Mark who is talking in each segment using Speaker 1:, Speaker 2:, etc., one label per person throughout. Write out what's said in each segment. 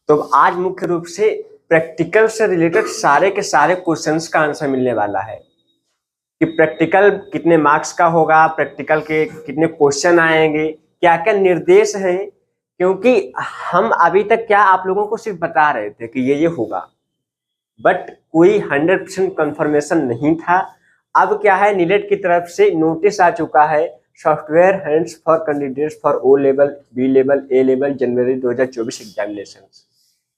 Speaker 1: तो आज मुख्य रूप से प्रैक्टिकल से रिलेटेड सारे के सारे क्वेश्चंस का आंसर मिलने वाला है कि प्रैक्टिकल कितने मार्क्स का होगा, प्रैक्टिकल के कितने क्वेश्चन आएंगे, क्या क्या निर्देश हैं। क्योंकि हम अभी तक क्या आप लोगों को सिर्फ बता रहे थे कि ये होगा, बट कोई 100% कंफर्मेशन नहीं था। अब क्या है, नीलेट की तरफ से नोटिस आ चुका है, software hands for candidates for O level, B level, A level, जनवरी 2024 एग्जामिनेशंस।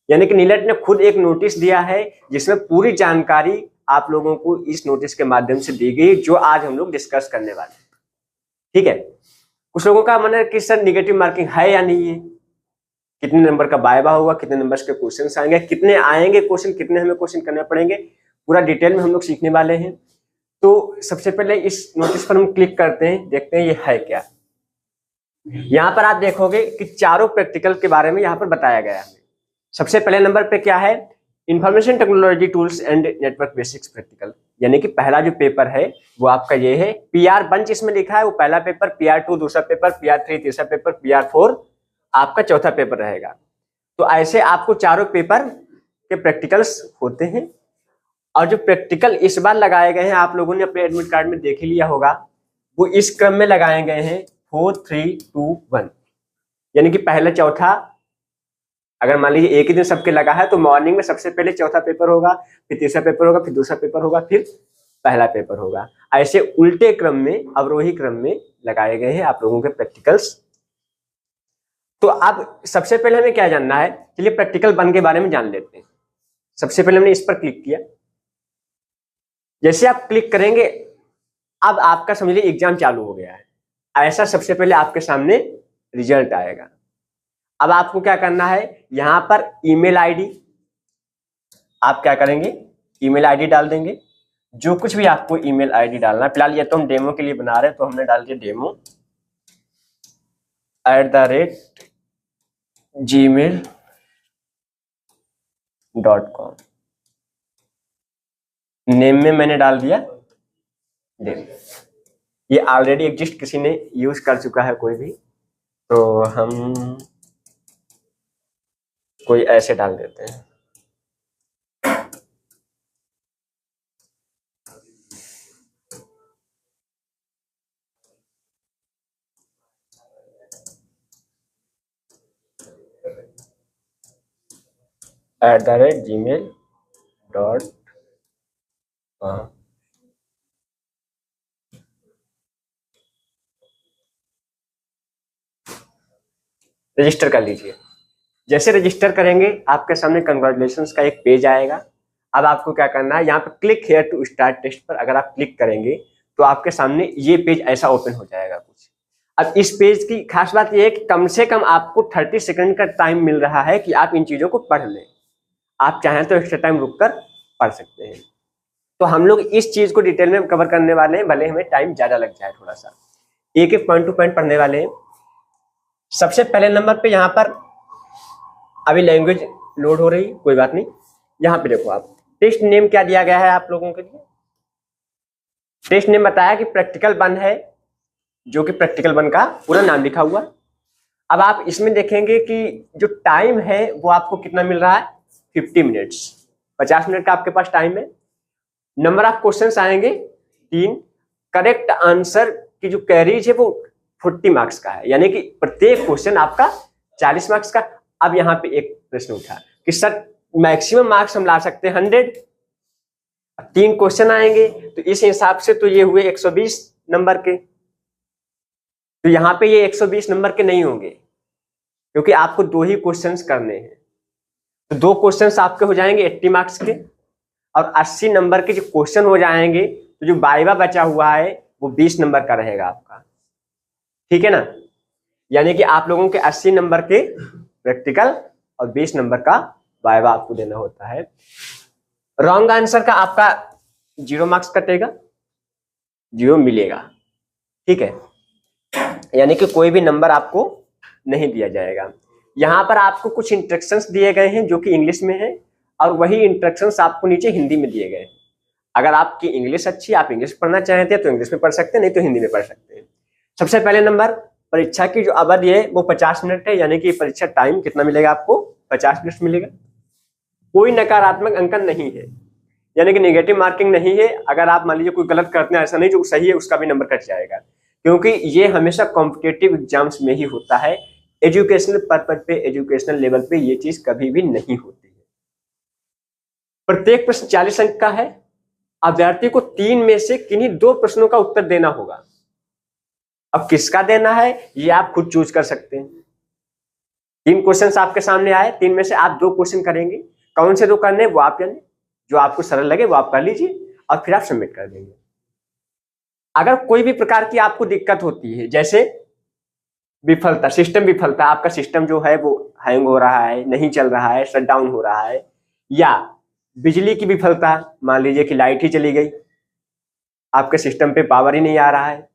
Speaker 1: यानी कि नीलेट ने खुद एक नोटिस दिया है जिसमें पूरी जानकारी आप लोगों को इस नोटिस के माध्यम से दी गई, जो आज हम लोग डिस्कस करने वाले हैं। ठीक है, कुछ लोगों का मन है कि सर निगेटिव मार्किंग है या नहीं है, कितने नंबर का वाइवा होगा, कितने नंबर के क्वेश्चन आएंगे, कितने आएंगे क्वेश्चन, कितने हमें क्वेश्चन करने पड़ेंगे, पूरा डिटेल में हम लोग सीखने वाले हैं। तो सबसे पहले इस नोटिस पर हम क्लिक करते हैं, देखते हैं ये है क्या। यहाँ पर आप देखोगे कि चारों प्रैक्टिकल के बारे में यहाँ पर बताया गया है। सबसे पहले नंबर पे क्या है, information technology tools and network basics practical, यानी कि पहला जो पेपर है वो आपका ये है। PR बंच इसमें लिखा है, वो पहला पेपर, PR2 दूसरा पेपर, PR3 तीसरा पेपर, PR4 आपका चौथा पेपर रहेगा। तो ऐसे आपको चारों पेपर के प्रैक्टिकल्स होते हैं। और जो प्रैक्टिकल इस बार लगाए गए हैं, आप लोगों ने अपने एडमिट कार्ड में देख ही लिया होगा, वो इस क्रम में लगाए गए हैं 4, 3, 2, 1, यानी कि पहला चौथा। अगर मान लीजिए एक ही दिन सबके लगा है तो मॉर्निंग में सबसे पहले चौथा पेपर होगा, फिर तीसरा पेपर होगा, फिर दूसरा पेपर होगा, फिर पहला पेपर होगा। ऐसे उल्टे क्रम में, अवरोही क्रम में लगाए गए हैं आप लोगों के प्रैक्टिकल्स। तो अब सबसे पहले हमें क्या जानना है, चलिए प्रैक्टिकल 1 के बारे में जान लेते हैं। सबसे पहले हमने इस पर क्लिक किया, जैसे आप क्लिक करेंगे अब आपका समझ लीजिए एग्जाम चालू हो गया है, ऐसा सबसे पहले आपके सामने रिजल्ट आएगा। अब आपको क्या करना है, यहां पर ईमेल आईडी आप क्या करेंगे, ईमेल आईडी डाल देंगे, जो कुछ भी आपको ईमेल आईडी डालना है। फिलहाल ये तो हम डेमो के लिए बना रहे हैं, तो हमने डाल दिया demo@gmail.com। नेम में मैंने डाल दिया डेमो। ये ऑलरेडी एग्जिस्ट, किसी ने यूज कर चुका है कोई भी, तो हम कोई ऐसे डाल देते हैं। @gmail.com। रजिस्टर कर लीजिए। जैसे रजिस्टर करेंगे आपके सामने कंग्रेचुलेशंस का एक पेज आएगा। अब आपको क्या करना है, यहाँ पर click here to start test पर अगर आप क्लिक करेंगे तो आपके सामने ये पेज ऐसा ओपन हो जाएगा कुछ। अब इस पेज की खास बात यह है कि कम से कम आपको 30 सेकंड का टाइम मिल रहा है कि आप इन चीजों को पढ़ लें। आप चाहें तो एक्स्ट्रा टाइम रुककर पढ़ सकते हैं। तो हम लोग इस चीज को डिटेल में कवर करने वाले हैं, भले हमें टाइम ज्यादा लग जाए थोड़ा सा, एक एक पॉइंट टू पॉइंट पढ़ने वाले हैं। सबसे पहले नंबर पे यहाँ पर अभी लैंग्वेज लोड हो रही, कोई बात नहीं। यहाँ पे देखो आप, टेस्ट नेम क्या दिया गया है आप लोगों के लिए। टेस्ट नेम बताया कि प्रैक्टिकल 1 है, जो कि प्रैक्टिकल 1 का पूरा नाम लिखा हुआ। अब आप इसमें देखेंगे कि जो टाइम है वो आपको कितना मिल रहा है, 50 मिनट्स, 50 मिनट का आपके पास टाइम है। नंबर ऑफ क्वेश्चंस आएंगे 3। करेक्ट आंसर की जो कैरीज है वो 40 मार्क्स का है, यानी कि प्रत्येक क्वेश्चन आपका 40 मार्क्स का। अब यहाँ पे एक प्रश्न उठा कि सर मैक्सिमम मार्क्स हम ला सकते हैं 100, 3 क्वेश्चन आएंगे तो इस हिसाब से तो ये हुए 120 नंबर के। तो यहाँ पे ये 120 नंबर के नहीं होंगे, क्योंकि आपको 2 ही क्वेश्चंस करने हैं। तो 2 क्वेश्चंस आपके हो जाएंगे 80 मार्क्स के, और 80 नंबर के जो क्वेश्चन हो जाएंगे, तो जो वाइवा बचा हुआ है वो 20 नंबर का रहेगा आपका। ठीक है ना, यानी कि आप लोगों के 80 नंबर के प्रैक्टिकल और 20 नंबर का वाइवा आपको देना होता है। रॉन्ग आंसर का आपका 0 मार्क्स कटेगा, 0 मिलेगा। ठीक है, यानी कि कोई भी नंबर आपको नहीं दिया जाएगा। यहाँ पर आपको कुछ इंस्ट्रक्शंस दिए गए हैं जो कि इंग्लिश में है, और वही इंस्ट्रक्शंस आपको नीचे हिंदी में दिए गए हैं। अगर आपकी इंग्लिश अच्छी, आप इंग्लिश पढ़ना चाहते हैं तो इंग्लिश में पढ़ सकते हैं, नहीं तो हिंदी में पढ़ सकते हैं। सबसे पहले नंबर परीक्षा की जो अवधि है वो 50 मिनट है, यानी कि परीक्षा टाइम कितना मिलेगा आपको, 50 मिनट मिलेगा। कोई नकारात्मक अंकन नहीं है, यानी कि नेगेटिव मार्किंग नहीं है। अगर आप मान लीजिए कोई गलत करते हैं, ऐसा नहीं जो सही है उसका भी नंबर कट जाएगा, क्योंकि ये हमेशा कॉम्पिटेटिव एग्जाम्स में ही होता है। एजुकेशनल पर्पज पे, एजुकेशनल लेवल पे ये चीज कभी भी नहीं होती है। प्रत्येक प्रश्न 40 अंक का है। अभ्यर्थी को 3 में से किन्हीं 2 प्रश्नों का उत्तर देना होगा। अब किसका देना है ये आप खुद चूज कर सकते हैं। 3 क्वेश्चंस आपके सामने आए, 3 में से आप 2 क्वेश्चन करेंगे। कौन से 2 करने वो आप जाने, जो आपको सरल लगे वो आप कर लीजिए और फिर आप सबमिट कर देंगे। अगर कोई भी प्रकार की आपको दिक्कत होती है, जैसे विफलता, सिस्टम विफलता, आपका सिस्टम जो है वो हैंग हो रहा है, नहीं चल रहा है, शट डाउन हो रहा है, या बिजली की विफलता, मान लीजिए कि लाइट ही चली गई, आपके सिस्टम पे पावर ही नहीं आ रहा है,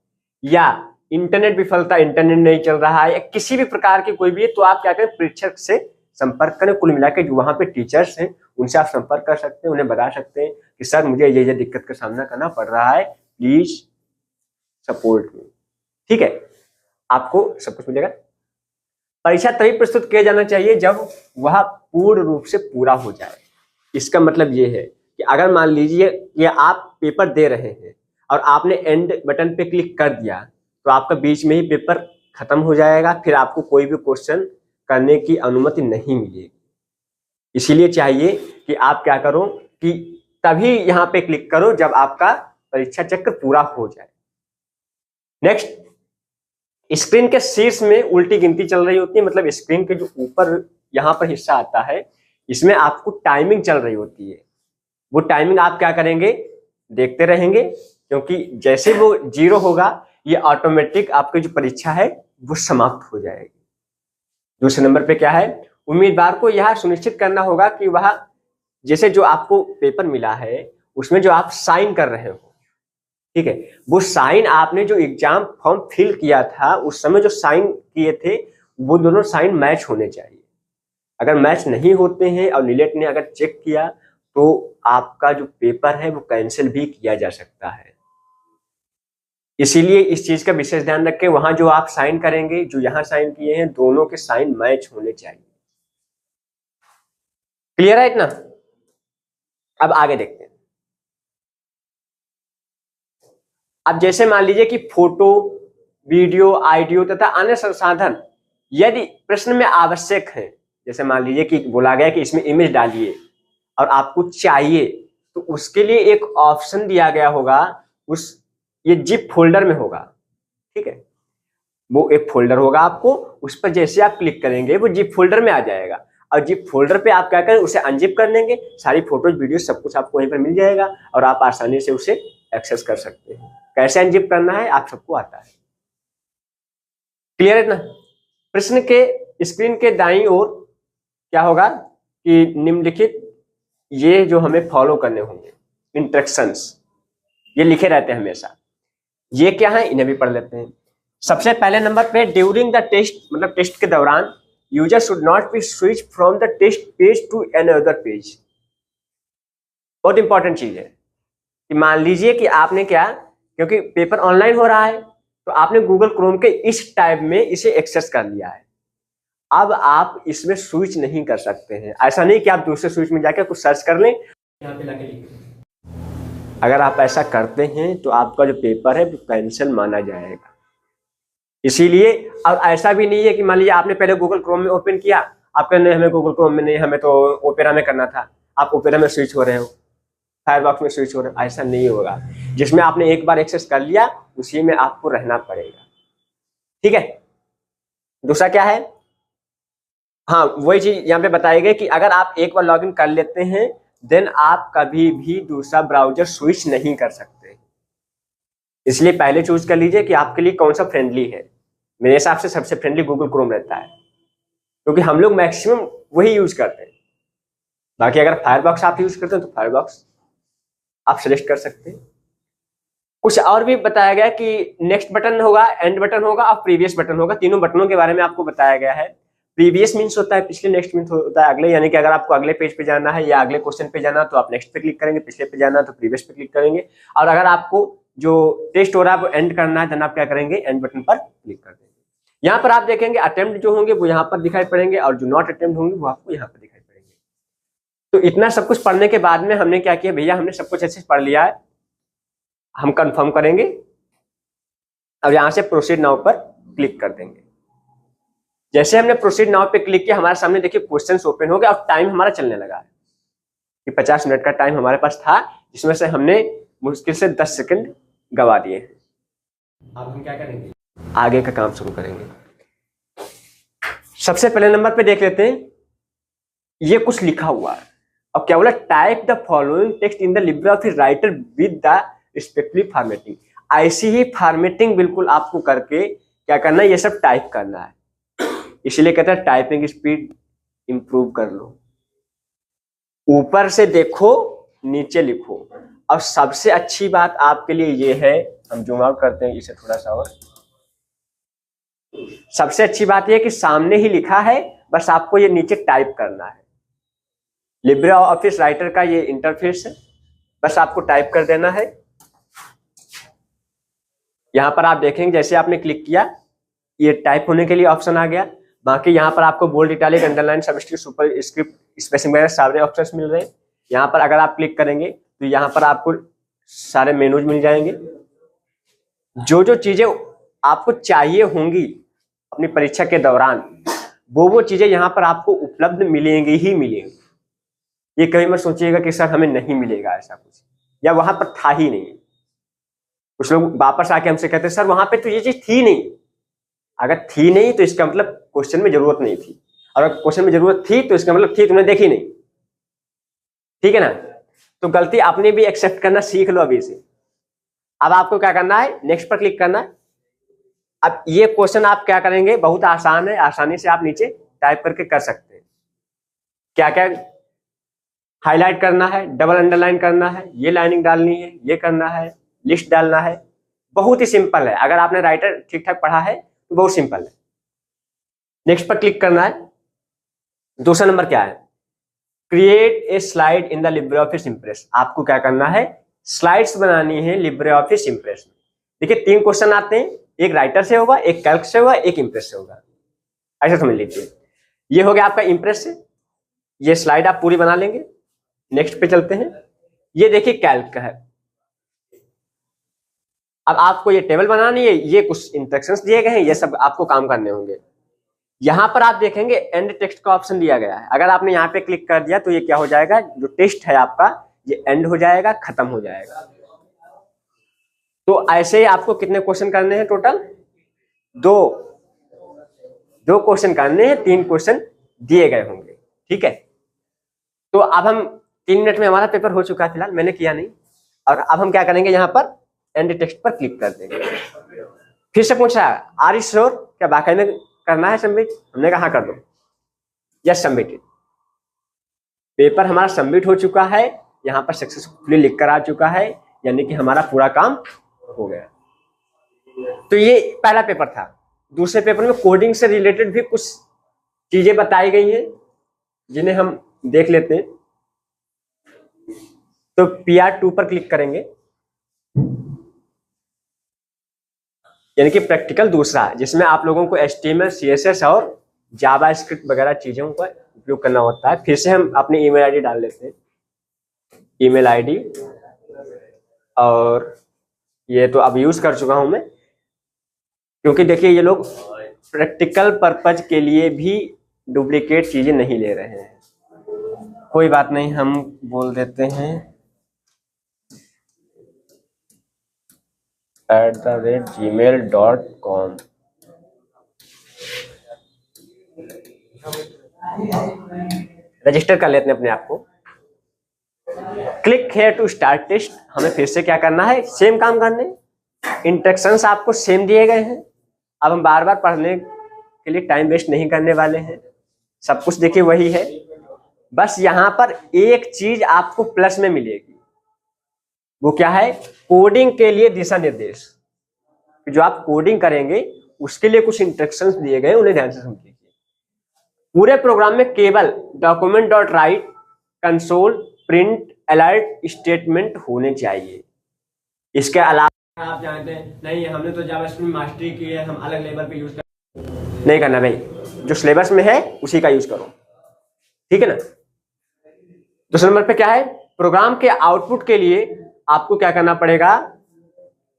Speaker 1: या इंटरनेट विफलता, इंटरनेट नहीं चल रहा है, या किसी भी प्रकार की कोई भी है, तो आप क्या करें, परीक्षक से संपर्क करें। कुल मिलाकर जो वहां पे टीचर्स हैं उनसे आप संपर्क कर सकते हैं, उन्हें बता सकते हैं कि सर मुझे ये दिक्कत का सामना करना पड़ रहा है, प्लीज सपोर्ट मी। ठीक है, आपको सब कुछ मिलेगा। परीक्षा तभी प्रस्तुत किया जाना चाहिए जब वह पूर्ण रूप से पूरा हो जाए। इसका मतलब ये है कि अगर मान लीजिए कि आप पेपर दे रहे हैं और आपने एंड बटन पे क्लिक कर दिया, तो आपका बीच में ही पेपर खत्म हो जाएगा, फिर आपको कोई भी क्वेश्चन करने की अनुमति नहीं मिलेगी। इसीलिए चाहिए कि आप क्या करो कि तभी यहाँ पे क्लिक करो जब आपका परीक्षा चक्र पूरा हो जाए। नेक्स्ट, स्क्रीन के शीर्ष में उल्टी गिनती चल रही होती है, मतलब स्क्रीन के जो ऊपर यहाँ पर हिस्सा आता है, इसमें आपको टाइमिंग चल रही होती है। वो टाइमिंग आप क्या करेंगे, देखते रहेंगे, क्योंकि जैसे वो 0 होगा ये ऑटोमेटिक आपकी जो परीक्षा है वो समाप्त हो जाएगी। दूसरे नंबर पे क्या है, उम्मीदवार को यह सुनिश्चित करना होगा कि वह जैसे जो आपको पेपर मिला है उसमें जो आप साइन कर रहे हो, ठीक है, वो साइन आपने जो एग्जाम फॉर्म फिल किया था उस समय जो साइन किए थे वो दोनों साइन मैच होने चाहिए। अगर मैच नहीं होते हैं और नीलेट ने अगर चेक किया तो आपका जो पेपर है वो कैंसिल भी किया जा सकता है। इसीलिए इस चीज का विशेष ध्यान रखें, वहां जो आप साइन करेंगे, जो यहां साइन किए हैं, दोनों के साइन मैच होने चाहिए। क्लियर है इतना? अब आगे देखते हैं। अब जैसे मान लीजिए कि फोटो, वीडियो, ऑडियो तथा अन्य संसाधन यदि प्रश्न में आवश्यक है, जैसे मान लीजिए कि बोला गया कि इसमें इमेज डालिए और आपको चाहिए, तो उसके लिए एक ऑप्शन दिया गया होगा, उस ये जिप फोल्डर में होगा। ठीक है, वो एक फोल्डर होगा, आपको उस पर जैसे आप क्लिक करेंगे वो जिप फोल्डर में आ जाएगा, और जिप फोल्डर पे आप क्या करें, उसे अनजिप कर लेंगे, सारी फोटोज वीडियो सब कुछ आपको वहीं पर मिल जाएगा और आप आसानी से उसे एक्सेस कर सकते हैं। कैसे अनजिप करना है आप सबको आता है। क्लियर है ना? प्रश्न के स्क्रीन के दाईं ओर क्या होगा कि निम्नलिखित ये जो हमें फॉलो करने होंगे इंस्ट्रक्शंस, ये लिखे रहते हैं हमेशा। ये क्या है इन्हें भी पढ़ लेते हैं। सबसे पहले नंबर पे, ड्यूरिंग द टेस्ट, मतलब टेस्ट के दौरान, user should not be switch from the test page to any other page. बहुत इंपॉर्टेंट चीज है कि मान लीजिए कि आपने क्या, क्योंकि पेपर ऑनलाइन हो रहा है तो आपने गूगल क्रोम के इस टैब में इसे एक्सेस कर लिया है। अब आप इसमें स्विच नहीं कर सकते हैं। ऐसा नहीं कि आप दूसरे स्विच में जाकर कुछ सर्च कर लें, यहाँ पे लाके लिख लें। अगर आप ऐसा करते हैं तो आपका जो पेपर है वो कैंसिल माना जाएगा। इसीलिए अब ऐसा भी नहीं है कि मान लीजिए आपने पहले गूगल क्रोम में ओपन किया, आप कहने हमें गूगल क्रोम में नहीं, हमें तो ओपेरा में करना था, आप ओपेरा में स्विच हो रहे हो, फायरफॉक्स में स्विच हो रहे हो। ऐसा नहीं होगा, जिसमें आपने एक बार एक्सेस कर लिया उसी में आपको रहना पड़ेगा। ठीक है, दूसरा क्या है, हाँ वही चीज यहाँ पे बताई गई कि अगर आप एक बार लॉगिन कर लेते हैं देन आप कभी भी दूसरा ब्राउजर स्विच नहीं कर सकते। इसलिए पहले चूज कर लीजिए कि आपके लिए कौन सा फ्रेंडली है। मेरे हिसाब से सबसे फ्रेंडली गूगल क्रोम रहता है, क्योंकि हम लोग मैक्सिमम वही यूज करते हैं। बाकी अगर फायरफॉक्स आप यूज करते हैं तो फायरफॉक्स आप सजेस्ट कर सकते हैं। कुछ और भी बताया गया कि नेक्स्ट बटन होगा, एंड बटन होगा और प्रीवियस बटन होगा। तीनों बटनों के बारे में आपको बताया गया है। प्रीवियस मीन्स होता है पिछले, नेक्स्ट मीन्स होता है अगले, यानी कि अगर आपको अगले पेज पे जाना है या अगले क्वेश्चन पे जाना तो आप नेक्स्ट पे क्लिक करेंगे, पिछले पे जाना तो प्रीवियस पे क्लिक करेंगे, और अगर आपको जो टेस्ट हो रहा है वो एंड करना है तो आप क्या करेंगे, एंड बटन पर क्लिक कर देंगे। यहाँ पर आप देखेंगे अटेम्प्ट जो होंगे वो यहाँ पर दिखाई पड़ेंगे और जो नॉट अटेम्प्ट होंगे वो आपको यहाँ पर दिखाई पड़ेंगे। तो इतना सब कुछ पढ़ने के बाद में हमने क्या किया भैया, हमने सब कुछ अच्छे से पढ़ लिया है, हम कंफर्म करेंगे। अब यहाँ से प्रोसीड नाउ पर क्लिक कर देंगे। जैसे हमने प्रोसीड नाउ पे क्लिक किया, हमारे सामने देखिए क्वेश्चंस ओपन हो गया और टाइम हमारा चलने लगा है कि 50 मिनट का टाइम हमारे पास था, जिसमें से हमने मुश्किल से 10 सेकंड गवा दिए हैं। अब हम क्या करेंगे, आगे का काम शुरू करेंगे। सबसे पहले नंबर पे देख लेते हैं, ये कुछ लिखा हुआ है और क्या बोला, type the following text in the LibreOffice writer with the respective formatting. ऐसी ही फॉर्मेटिंग बिल्कुल आपको करके क्या करना है, ये सब टाइप करना है। इसलिए कहते हैं टाइपिंग स्पीड इंप्रूव कर लो। ऊपर से देखो नीचे लिखो। और सबसे अच्छी बात आपके लिए ये है, हम जूम आउट करते हैं इसे थोड़ा सा और, सबसे अच्छी बात यह कि सामने ही लिखा है, बस आपको ये नीचे टाइप करना है। लिब्रे ऑफिस राइटर का ये इंटरफेस है, बस आपको टाइप कर देना है। यहां पर आप देखेंगे जैसे आपने क्लिक किया ये टाइप होने के लिए ऑप्शन आ गया। बाकी यहाँ पर आपको bold, italic, underline, subscript, super script, spacing वगैरह सारे ऑप्शंस मिल रहे हैं। यहाँ पर अगर आप क्लिक करेंगे तो यहाँ पर आपको सारे मेनूज मिल जाएंगे। जो जो चीजें आपको चाहिए होंगी अपनी परीक्षा के दौरान, वो चीजें यहाँ पर आपको उपलब्ध मिलेंगी ही मिलेंगी। ये कभी मत सोचिएगा कि सर हमें नहीं मिलेगा ऐसा कुछ, या वहां पर था ही नहीं। कुछ लोग वापस आके हमसे कहते हैं सर वहां पे तो ये चीज थी नहीं। अगर थी नहीं तो इसका मतलब क्वेश्चन में जरूरत नहीं थी, और अगर क्वेश्चन में जरूरत थी तो इसका मतलब थी, तुमने देखी नहीं। ठीक है ना। तो गलती आपने भी एक्सेप्ट करना सीख लो अभी से। अब आपको क्या करना है, नेक्स्ट पर क्लिक करना है। अब ये क्वेश्चन आप क्या करेंगे, बहुत आसान है, आसानी से आप नीचे टाइप करके कर सकते हैं। क्या क्या हाईलाइट करना है, डबल अंडरलाइन करना है, ये लाइनिंग डालनी है, ये करना है, लिस्ट डालना है। बहुत ही सिंपल है, अगर आपने राइटर ठीक ठाक पढ़ा है तो बहुत सिंपल है। नेक्स्ट पर क्लिक करना है। दूसरा नंबर क्या है, create a slide in the Libre office Impress. आपको क्या करना है, स्लाइड्स बनानी है लिब्रे ऑफिस इंप्रेस में। देखिए 3 क्वेश्चन आते हैं, एक राइटर से होगा, एक कैल्क से होगा, एक इंप्रेस से होगा। ऐसा समझ लीजिए। ये हो गया आपका इंप्रेस से, ये स्लाइड आप पूरी बना लेंगे। नेक्स्ट पे चलते हैं। ये देखिए कैल्क का है। अब आपको ये टेबल बनानी है, ये कुछ इंस्ट्रक्शंस दिए गए हैं, ये सब आपको काम करने होंगे। यहां पर आप देखेंगे एंड टेक्स्ट का ऑप्शन दिया गया है। अगर आपने यहाँ पे क्लिक कर दिया तो ये क्या हो जाएगा, जो टेक्स्ट है आपका ये एंड हो जाएगा, खत्म हो जाएगा। तो ऐसे ही आपको कितने क्वेश्चन करने हैं टोटल, 2 क्वेश्चन करने हैं, 3 क्वेश्चन दिए गए होंगे। ठीक है। तो अब हम 3 मिनट में हमारा पेपर हो चुका है, फिलहाल मैंने किया नहीं। और अब हम क्या करेंगे, यहाँ पर एंड टेक्स्ट पर क्लिक कर देंगे। फिर से पूछा आर यू श्योर, क्या बाकायदे करना है सबमिट, हमने कहा कर दो, यस सबमिटेड। पेपर हमारा सबमिट हो चुका है, यहाँ पर सक्सेसफुली लिख कर आ चुका है, यानी कि हमारा पूरा काम हो गया। तो ये पहला पेपर था। दूसरे पेपर में कोडिंग से रिलेटेड भी कुछ चीजें बताई गई हैं, जिन्हें हम देख लेते हैं। तो PR2 पर क्लिक करेंगे, यानी कि प्रैक्टिकल दूसरा, जिसमें आप लोगों को HTML, CSS और जावास्क्रिप्ट वगैरह चीजों का उपयोग करना होता है। फिर से हम अपनी ईमेल आईडी डाल लेते हैं, ईमेल आईडी, और ये तो अब यूज कर चुका हूं मैं, क्योंकि देखिए ये लोग प्रैक्टिकल पर्पज के लिए भी डुप्लीकेट चीजें नहीं ले रहे हैं। कोई बात नहीं, हम बोल देते हैं @gmail.com। रजिस्टर कर लेते हैं अपने आप को। Click here to start test. हमें फिर से क्या करना है, सेम काम करने। इंस्ट्रक्शंस आपको सेम दिए गए हैं। अब हम बार बार पढ़ने के लिए टाइम वेस्ट नहीं करने वाले हैं, सब कुछ देखिए वही है। बस यहाँ पर एक चीज आपको प्लस में मिलेगी, वो क्या है, कोडिंग के लिए दिशा निर्देश। जो आप कोडिंग करेंगे उसके लिए कुछ इंस्ट्रक्शंस दिए गए, उन्हें ध्यान से समझिए। पूरे प्रोग्राम में केवल document.write, console, print, alert statement होने चाहिए। इसके अलावा आप जानते हैं नहीं, हमने तो जावास्क्रिप्ट मास्टरी की है, हम अलग लेवल पे यूज कर नहीं करना भाई, जो सिलेबस में है उसी का यूज करो, ठीक है ना। दूसरे नंबर पे क्या है, प्रोग्राम के आउटपुट के लिए आपको क्या करना पड़ेगा,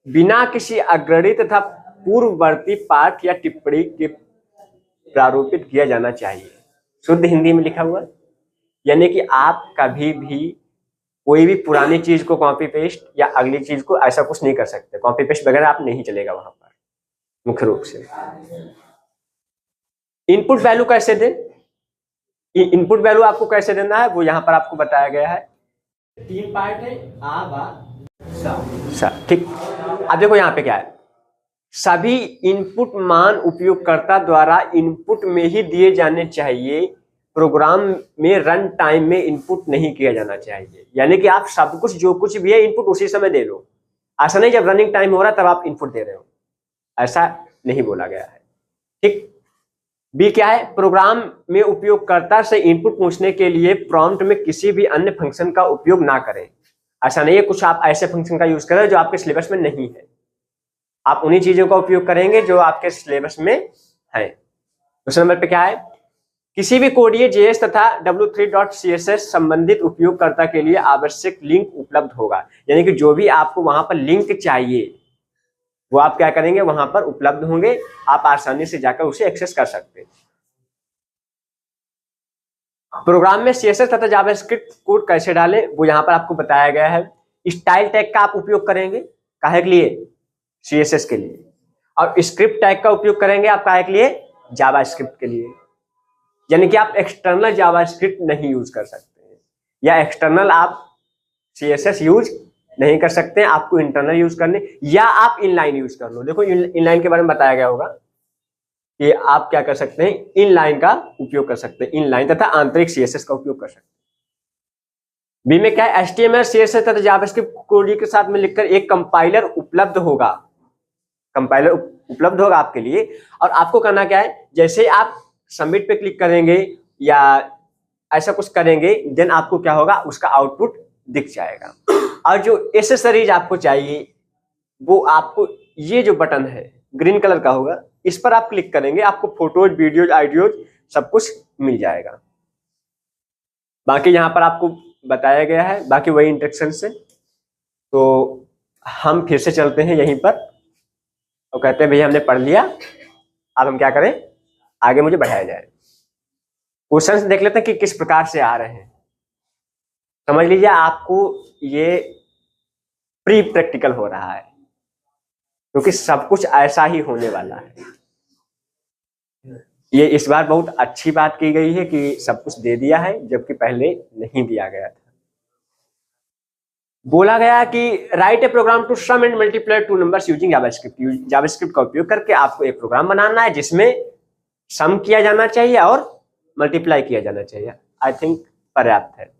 Speaker 1: बिना किसी अग्रणी तथा पूर्ववर्ती पाठ या टिप्पणी के प्रारूपित किया जाना चाहिए। शुद्ध हिंदी में लिखा हुआ, यानी कि आप कभी भी कोई भी पुरानी चीज को कॉपी पेस्ट या अगली चीज को ऐसा कुछ नहीं कर सकते, कॉपी पेस्ट वगैरह आप नहीं चलेगा वहां पर मुख्य रूप से। इनपुट वैल्यू कैसे दें, इनपुट वैल्यू आपको कैसे देना है वो यहां पर आपको बताया गया है। 3 पार्ट है, आ बा सा, ठीक। अब देखो यहां पे क्या है, सभी इनपुट मान उपयोगकर्ता द्वारा इनपुट में ही दिए जाने चाहिए, प्रोग्राम में रन टाइम में इनपुट नहीं किया जाना चाहिए। यानी कि आप सब कुछ जो कुछ भी है इनपुट उसी समय दे लो, ऐसा नहीं जब रनिंग टाइम हो रहा तब आप इनपुट दे रहे हो, ऐसा नहीं बोला गया है, ठीक। बी क्या है, प्रोग्राम में उपयोगकर्ता से इनपुट पूछने के लिए प्रॉम्प्ट में किसी भी अन्य फंक्शन का उपयोग ना करें। ऐसा नहीं है कुछ आप ऐसे फंक्शन का यूज करें जो आपके सिलेबस में नहीं है, आप उन्हीं चीजों का उपयोग करेंगे जो आपके सिलेबस में है। दूसरे नंबर पे क्या है, किसी भी कोडीय जेएस तथा w3.css संबंधित उपयोगकर्ता के लिए आवश्यक लिंक उपलब्ध होगा। यानी कि जो भी आपको वहां पर लिंक चाहिए वो आप क्या करेंगे, वहां पर उपलब्ध होंगे, आप आसानी से जाकर उसे एक्सेस कर सकते हैं। प्रोग्राम में सीएसएस तथा जावास्क्रिप्ट कोड कैसे डालें वो यहां पर आपको बताया गया है। स्टाइल टैग का आप उपयोग करेंगे, काहे के लिए, सीएसएस के लिए, और स्क्रिप्ट टैग का उपयोग करेंगे आप काहे के लिए, जावास्क्रिप्ट के लिए। यानी कि आप एक्सटर्नल जावास्क्रिप्ट नहीं यूज कर सकते हैं, या एक्सटर्नल आप सीएसएस यूज नहीं कर सकते हैं, आपको इंटरनल यूज करने, या आप इनलाइन यूज कर लो। देखो इनलाइन के बारे में बताया गया होगा कि आप क्या कर सकते हैं, इनलाइन का उपयोग कर सकते हैं, इनलाइन तथा आंतरिक सीएसएस का उपयोग कर सकते हैं। बी में क्या है, एचटीएमएल सीएसएस तथा जावास्क्रिप्ट कोड के साथ में लिखकर एक कंपाइलर उपलब्ध होगा, कंपाइलर उपलब्ध होगा आपके लिए। और आपको करना क्या है, जैसे आप सबमिट पे क्लिक करेंगे या ऐसा कुछ करेंगे, देन आपको क्या होगा, उसका आउटपुट दिख जाएगा। और जो एसेसरीज आपको चाहिए वो आपको ये जो बटन है ग्रीन कलर का होगा, इस पर आप क्लिक करेंगे, आपको फोटोज, वीडियोज, आइडियोज सब कुछ मिल जाएगा। बाकी यहाँ पर आपको बताया गया है, बाकी वही इंस्ट्रक्शन से। तो हम फिर से चलते हैं यहीं पर और कहते हैं भैया हमने पढ़ लिया, अब हम क्या करें, आगे मुझे बढ़ाया जाए। क्वेश्चंस देख लेते हैं कि किस प्रकार से आ रहे हैं। समझ लीजिए आपको ये प्री प्रैक्टिकल हो रहा है, क्योंकि सब कुछ ऐसा ही होने वाला है। ये इस बार बहुत अच्छी बात की गई है कि सब कुछ दे दिया है, जबकि पहले नहीं दिया गया था। बोला गया कि write a program to sum and multiply two numbers using JavaScript. JavaScript का उपयोग करके आपको एक प्रोग्राम बनाना है जिसमें सम किया जाना चाहिए और मल्टीप्लाई किया जाना चाहिए। आई थिंक पर्याप्त है।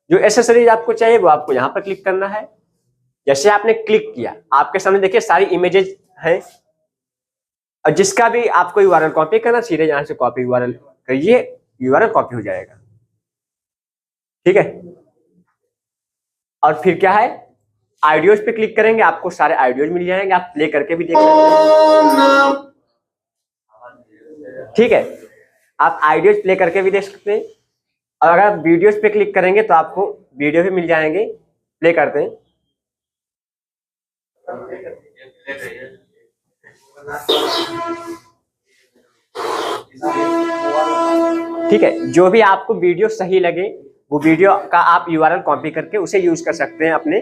Speaker 1: जो एसेसरीज आपको चाहिए वो आपको यहाँ पर क्लिक करना है। जैसे आपने क्लिक किया, आपके सामने देखिए सारी इमेजेस हैं, और जिसका भी आपको यूआरएल कॉपी करना, सीधे यहाँ से कॉपी यूआरएल करिए, यूआरएल कॉपी हो जाएगा, ठीक है। और फिर क्या है, आइडियोज पे क्लिक करेंगे, आपको सारे आइडियोज मिल जाएंगे, आप प्ले करके भी देख सकते हैं, ठीक है। आप आइडियोज प्ले करके भी देख सकते हैं, और अगर आप वीडियोज पे क्लिक करेंगे तो आपको वीडियो भी मिल जाएंगे, प्ले करते हैं। ठीक है, जो भी आपको वीडियो सही लगे वो वीडियो का आप यूआरएल कॉपी करके उसे यूज कर सकते हैं अपने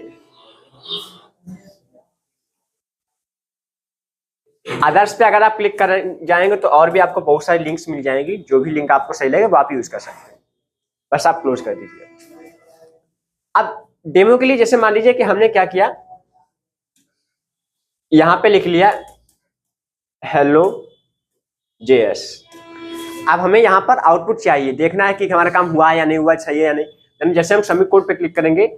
Speaker 1: अदर्स पे। अगर आप क्लिक कर जाएंगे तो और भी आपको बहुत सारी लिंक्स मिल जाएंगी, जो भी लिंक आपको सही लगे वो आप यूज कर सकते हैं। बस आप क्लोज कर दीजिए। अब डेमो के लिए जैसे मान लीजिए कि हमने क्या किया, यहां पे लिख लिया हेलो जेएस। अब हमें यहाँ पर आउटपुट चाहिए, देखना है कि हमारा काम हुआ या नहीं हुआ, सही है या नहीं। जैसे हम सबमिट कोड पे क्लिक करेंगे,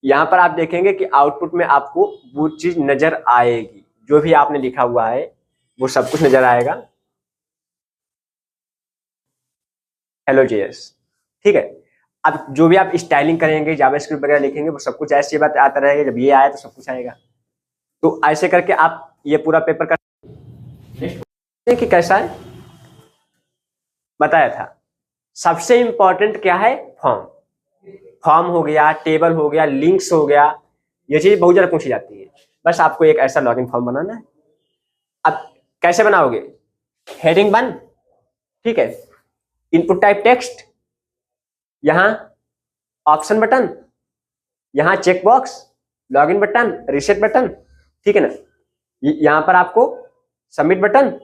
Speaker 1: यहाँ पर आप देखेंगे कि आउटपुट में आपको वो चीज नजर आएगी, जो भी आपने लिखा हुआ है वो सब कुछ नजर आएगा, हेलो जेएस, ठीक है। अब जो भी आप स्टाइलिंग करेंगे, जावास्क्रिप्ट वगैरह लिखेंगे, वो सब कुछ ऐसी बात आता रहेगा, जब ये आया तो सब कुछ आएगा। तो ऐसे करके आप ये पूरा पेपर कर कि कैसा है, बताया था। सबसे इंपॉर्टेंट क्या है, फॉर्म। फॉर्म हो गया, टेबल हो गया, लिंक्स हो गया, ये चीज बहुत ज्यादा पूछी जाती है। बस आपको एक ऐसा लॉगिन फॉर्म बनाना है। अब कैसे बनाओगे, हेडिंग 1, ठीक है, इनपुट टाइप टेक्स्ट, यहां ऑप्शन बटन, यहां check box, login button, reset button, ठीक है ना। यहां पर आपको submit button,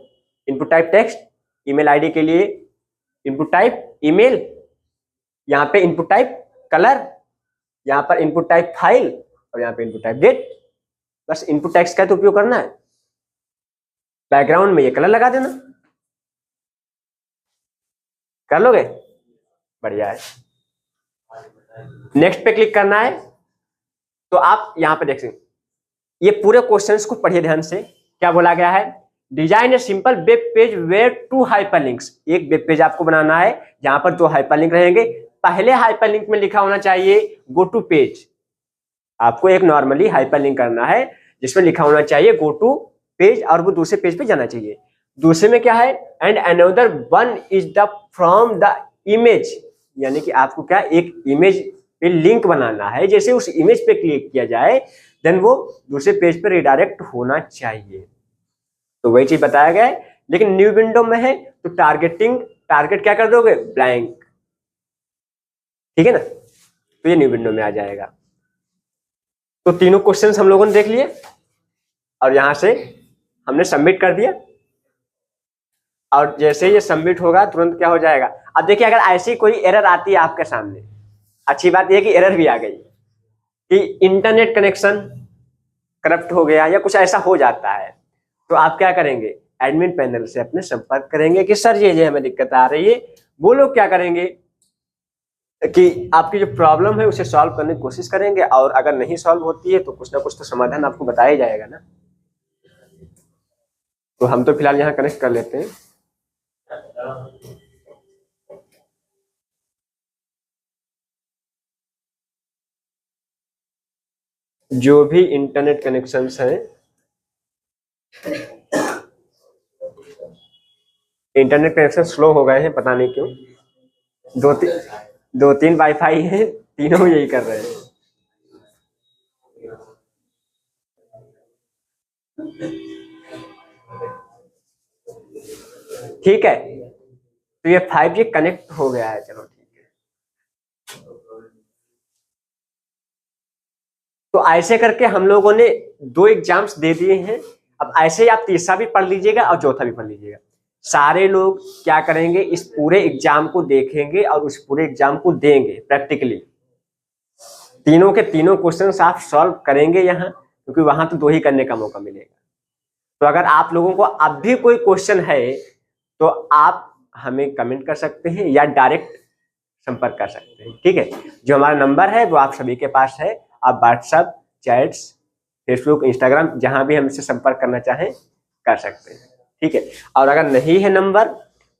Speaker 1: input type text, email ID के लिए इनपुट टाइप ईमेल, यहां पे इनपुट टाइप कलर, यहां पर इनपुट टाइप फाइल, और यहां पे इनपुट टाइप डेट। बस इनपुट टेक्स्ट का तो उपयोग करना है। बैकग्राउंड में ये कलर लगा देना, कर लोगे, बढ़िया है। नेक्स्ट पे क्लिक करना है। तो आप यहां पे देख सकते, ये पूरे क्वेश्चंस को पढ़िए ध्यान से। क्या बोला गया है, design a simple web page where 2 hyperlinks. एक वेब पेज आपको बनाना है जहां पर 2 हाइपरलिंक रहेंगे। पहले हाइपरलिंक में लिखा होना चाहिए गो टू पेज। आपको एक नॉर्मली हाइपरलिंक करना है जिसमें लिखा होना चाहिए गो टू पेज, और वो दूसरे पेज पे जाना चाहिए। दूसरे में क्या है, and another one is the from the image, यानी कि आपको क्या एक इमेज पे लिंक बनाना है, जैसे उस इमेज पे क्लिक किया जाए देन वो दूसरे पेज पे रिडायरेक्ट होना चाहिए। तो वही चीज बताया गया है। लेकिन न्यू विंडो में है तो टारगेट क्या कर दोगे, ब्लैंक, ठीक है ना। तो ये न्यू विंडो में आ जाएगा। तो तीनों क्वेश्चंस हम लोगों ने देख लिए और यहां से हमने सबमिट कर दिया। और जैसे ये सबमिट होगा तुरंत क्या हो जाएगा। अब देखिए, अगर ऐसी कोई एरर आती है आपके सामने, अच्छी बात यह कि एरर भी आ गई कि इंटरनेट कनेक्शन करप्ट हो गया या कुछ ऐसा हो जाता है, तो आप क्या करेंगे, एडमिन पैनल से अपने संपर्क करेंगे कि सर ये हमें दिक्कत आ रही है। वो लोग क्या करेंगे कि आपकी जो प्रॉब्लम है उसे सॉल्व करने की कोशिश करेंगे, और अगर नहीं सॉल्व होती है तो कुछ ना कुछ तो समाधान आपको बताया जाएगा ना। तो हम तो फिलहाल यहाँ कनेक्ट कर लेते हैं। जो भी इंटरनेट कनेक्शंस हैं, इंटरनेट कनेक्शन स्लो हो गए हैं, पता नहीं क्यों। दो तीन वाईफाई हैं, तीनों यही कर रहे हैं। ठीक है, तो ये 5G कनेक्ट हो गया है, चलो ठीक है। तो ऐसे करके हम लोगों ने 2 एग्जाम्स दे दिए हैं। अब ऐसे ही आप तीसरा भी पढ़ लीजिएगा और चौथा भी पढ़ लीजिएगा। सारे लोग क्या करेंगे, इस पूरे एग्जाम को देखेंगे और उस पूरे एग्जाम को देंगे प्रैक्टिकली। तीनों के तीनों क्वेश्चंस आप सॉल्व करेंगे यहाँ, क्योंकि वहां तो 2 ही करने का मौका मिलेगा। तो अगर आप लोगों को अब भी कोई क्वेश्चन है तो आप हमें कमेंट कर सकते हैं या डायरेक्ट संपर्क कर सकते हैं, ठीक है। जो हमारा नंबर है वो आप सभी के पास है। आप व्हाट्सएप, चैट्स, फेसबुक, इंस्टाग्राम, जहां भी हमसे संपर्क करना चाहें कर सकते हैं, ठीक है। और अगर नहीं है नंबर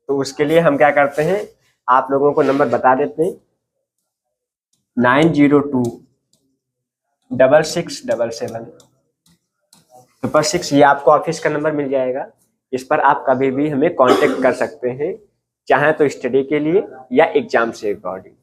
Speaker 1: तो उसके लिए हम क्या करते हैं, आप लोगों को नंबर बता देते हैं, 902-6677-6, ये आपको ऑफिस का नंबर मिल जाएगा। इस पर आप कभी भी हमें कांटेक्ट कर सकते हैं, चाहे तो स्टडी के लिए या एग्जाम से रिगार्डिंग।